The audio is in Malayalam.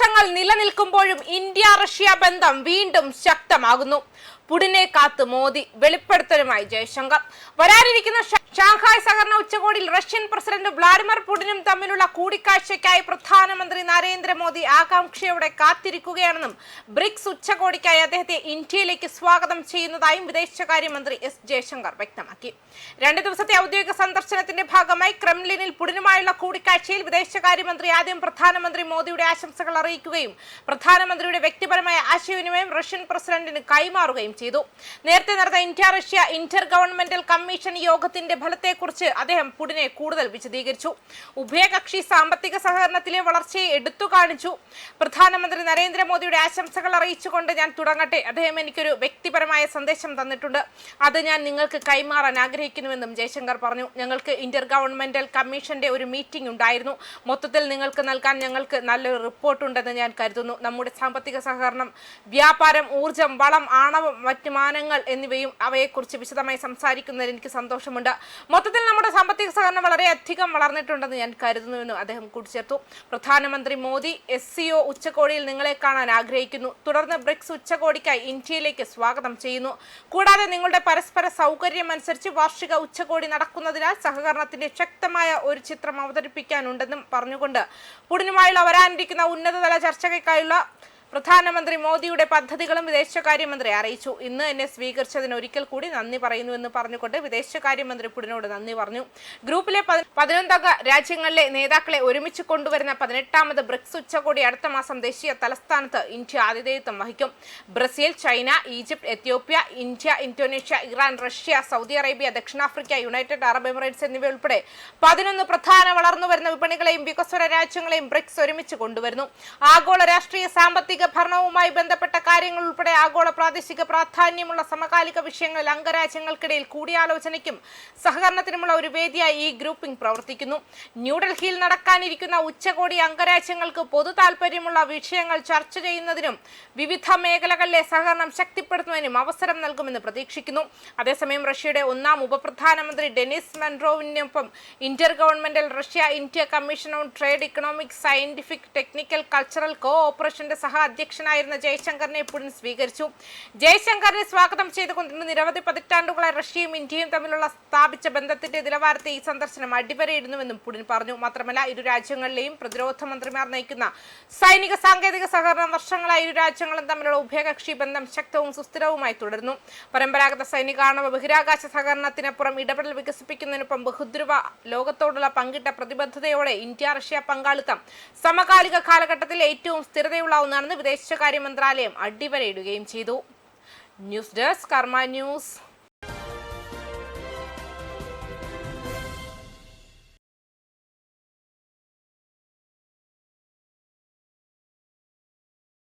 തടസ്സങ്ങൾ നിലനിൽക്കുമ്പോഴും ഇന്ത്യ റഷ്യ ബന്ധം വീണ്ടും ശക്തമാകുന്നു. പുടിനെ കാത്ത് മോദി, വെളിപ്പെടുത്തലുമായി ജയശങ്കർ. വരാനിരിക്കുന്ന ഷാങ്ഹായ് സഹകരണ ഉച്ചകോടിയിൽ റഷ്യൻ പ്രസിഡന്റ് വ്ളാഡിമിർ പുടിനും തമ്മിലുള്ള കൂടിക്കാഴ്ചയ്ക്കായി പ്രധാനമന്ത്രി നരേന്ദ്രമോദി ആകാംക്ഷയോടെ കാത്തിരിക്കുകയാണെന്നും ബ്രിക്സ് ഉച്ചകോടിക്കായി അദ്ദേഹത്തെ ഇന്ത്യയിലേക്ക് സ്വാഗതം ചെയ്യുന്നതായും വിദേശകാര്യമന്ത്രി എസ് ജയശങ്കർ വ്യക്തമാക്കി. 2 ദിവസത്തെ ഔദ്യോഗിക സന്ദർശനത്തിന്റെ ഭാഗമായി ക്രെംലിനിൽ പുടിനുമായുള്ള കൂടിക്കാഴ്ചയിൽ വിദേശകാര്യമന്ത്രി ആദ്യം പ്രധാനമന്ത്രി മോദിയുടെ ആശംസകൾ അറിയിക്കുകയും പ്രധാനമന്ത്രിയുടെ വ്യക്തിപരമായ ആശയവിനിമയം റഷ്യൻ പ്രസിഡന്റിന് കൈമാറുകയും ചെയ്തു. നേരത്തെ നടന്ന India Russia Inter governmental commission യോഗത്തിന്റെ ഫലത്തെക്കുറിച്ച് അദ്ദേഹം പുടിനെ കൂടുതൽ വിശദീകരിച്ചു. ഉഭയകക്ഷി സാമ്പത്തിക സഹകരണത്തിലെ വളർച്ചയെ എടുത്തു കാണിച്ചു. പ്രധാനമന്ത്രി നരേന്ദ്രമോദിയുടെ ആശംസകൾ അറിയിച്ചുകൊണ്ട് ഞാൻ തുടങ്ങട്ടെ. അദ്ദേഹം എനിക്കൊരു വ്യക്തിപരമായ സന്ദേശം തന്നിട്ടുണ്ട്. അത് ഞാൻ നിങ്ങൾക്ക് കൈമാറാൻ ആഗ്രഹിക്കുന്നുവെന്നും ജയശങ്കർ പറഞ്ഞു. ഞങ്ങൾക്ക് ഇന്റർ ഗവൺമെന്റൽ കമ്മീഷന്റെ ഒരു മീറ്റിംഗ് ഉണ്ടായിരുന്നു. മൊത്തത്തിൽ നിങ്ങൾക്ക് നൽകാൻ ഞങ്ങൾക്ക് നല്ലൊരു റിപ്പോർട്ടുണ്ടെന്ന് ഞാൻ കരുതുന്നു. നമ്മുടെ സാമ്പത്തിക സഹകരണം, വ്യാപാരം, ഊർജം, വളം, ആണവം, മറ്റ് മാനങ്ങൾ എന്നിവയും അവയെക്കുറിച്ച് വിശദമായി സംസാരിക്കുന്നതിൽ എനിക്ക് സന്തോഷമുണ്ട്. മൊത്തത്തിൽ നമ്മുടെ സാമ്പത്തിക സഹകരണം വളരെയധികം വളർന്നിട്ടുണ്ടെന്ന് ഞാൻ കരുതുന്നുവെന്നും അദ്ദേഹം കൂട്ടിച്ചേർത്തു. പ്രധാനമന്ത്രി മോദി SCO ഉച്ചകോടിയിൽ നിങ്ങളെ കാണാൻ ആഗ്രഹിക്കുന്നു. തുടർന്ന് ബ്രിക്സ് ഉച്ചകോടിക്കായി ഇന്ത്യയിലേക്ക് സ്വാഗതം ചെയ്യുന്നു. കൂടാതെ നിങ്ങളുടെ പരസ്പര സൗകര്യം അനുസരിച്ച് വാർഷിക ഉച്ചകോടി നടക്കുന്നതിനാൽ സഹകരണത്തിന്റെ ശക്തമായ ഒരു ചിത്രം അവതരിപ്പിക്കാനുണ്ടെന്നും പറഞ്ഞുകൊണ്ട് പുടിനുമായുള്ള വരാനിരിക്കുന്ന ഉന്നതതല ചർച്ചയ്ക്കായുള്ള പ്രധാനമന്ത്രി മോദിയുടെ പദ്ധതികളും വിദേശകാര്യമന്ത്രി അറിയിച്ചു. ഇന്ന് എന്നെ സ്വീകരിച്ചതിന് ഒരിക്കൽ കൂടി നന്ദി പറയുന്നുവെന്ന് പറഞ്ഞുകൊണ്ട് വിദേശകാര്യമന്ത്രി പുടിനോട് നന്ദി പറഞ്ഞു. ഗ്രൂപ്പിലെ 11 രാജ്യങ്ങളിലെ നേതാക്കളെ ഒരുമിച്ച് കൊണ്ടുവരുന്ന 18ാമത് ബ്രിക്സ് ഉച്ചകോടി അടുത്ത മാസം ദേശീയ തലസ്ഥാനത്ത് ഇന്ത്യ ആതിഥേയത്വം വഹിക്കും. Brazil, China, Egypt, Ethiopia, India, Indonesia, Iran, Russia, Saudi Arabia, ദക്ഷിണാഫ്രിക്ക, യുണൈറ്റഡ് അറബ് എമിറേറ്റ്സ് എന്നിവയുൾപ്പെടെ 11 പ്രധാന വളർന്നുവരുന്ന വിപണികളെയും വികസ്വര രാജ്യങ്ങളെയും ബ്രിക്സ് ഒരുമിച്ച് കൊണ്ടുവരുന്നു. ആഗോള രാഷ്ട്രീയ, സാമ്പത്തിക ഭരണവുമായി ബന്ധപ്പെട്ട കാര്യങ്ങൾ ഉൾപ്പെടെ ആഗോള പ്രാദേശിക പ്രാധാന്യമുള്ള സമകാലിക വിഷയങ്ങളിൽ അംഗരാജ്യങ്ങൾക്കിടയിൽ കൂടിയാലോചനയ്ക്കും സഹകരണത്തിനുമുള്ള ഒരു വേദിയായി ഈ ഗ്രൂപ്പിംഗ് പ്രവർത്തിക്കുന്നു. ന്യൂഡൽഹിയിൽ നടക്കാനിരിക്കുന്ന ഉച്ചകോടി അംഗരാജ്യങ്ങൾക്ക് പൊതു താൽപര്യമുള്ള വിഷയങ്ങൾ ചർച്ച ചെയ്യുന്നതിനും വിവിധ മേഖലകളിലെ സഹകരണം ശക്തിപ്പെടുത്തുന്നതിനും അവസരം നൽകുമെന്ന് പ്രതീക്ഷിക്കുന്നു. അതേസമയം റഷ്യയുടെ 1ാം ഉപപ്രധാനമന്ത്രി ഡെനിസ് മെൻഡ്രോവിനൊപ്പം intergovernmental Russia India commission on trade, economic, scientific, technical, cultural കോഓപ്പറേഷന്റെ അധ്യക്ഷനായിരുന്ന ജയശങ്കറിനെ പുടിൻ സ്വീകരിച്ചു. ജയശങ്കറിനെ സ്വാഗതം ചെയ്തുകൊണ്ട് നിരവധി പതിറ്റാണ്ടുകളായി റഷ്യയും ഇന്ത്യയും തമ്മിലുള്ള സ്ഥാപിച്ച ബന്ധത്തിന്റെ നിലവാരത്തെ ഈ സന്ദർശനം അടിവരയിടുന്നുവെന്നും പുടിൻ പറഞ്ഞു. മാത്രമല്ല, ഇരു രാജ്യങ്ങളിലെയും പ്രതിരോധ മന്ത്രിമാർ നയിക്കുന്ന സൈനിക സാങ്കേതിക സഹകരണം വർഷങ്ങളായി ഇരു രാജ്യങ്ങളും തമ്മിലുള്ള ഉഭയകക്ഷി ബന്ധം ശക്തവും സുസ്ഥിരവുമായി തുടരുന്നു. പരമ്പരാഗത സൈനികാണവ ബഹിരാകാശ സഹകരണത്തിനപ്പുറം ഇടപെടൽ വികസിപ്പിക്കുന്നതിനൊപ്പം ബഹുദ്രുവ ലോകത്തോടുള്ള പങ്കിട്ട പ്രതിബദ്ധതയോടെ ഇന്ത്യ റഷ്യ പങ്കാളിത്തം സമകാലിക കാലഘട്ടത്തിൽ ഏറ്റവും സ്ഥിരതയുള്ള ഒന്നാണെന്ന് വിദേശകാര്യ മന്ത്രാലയം അടിവരയിടുകയും ചെയ്തു. ന്യൂസ് ഡെസ്ക് കർമ്മ ന്യൂസ്.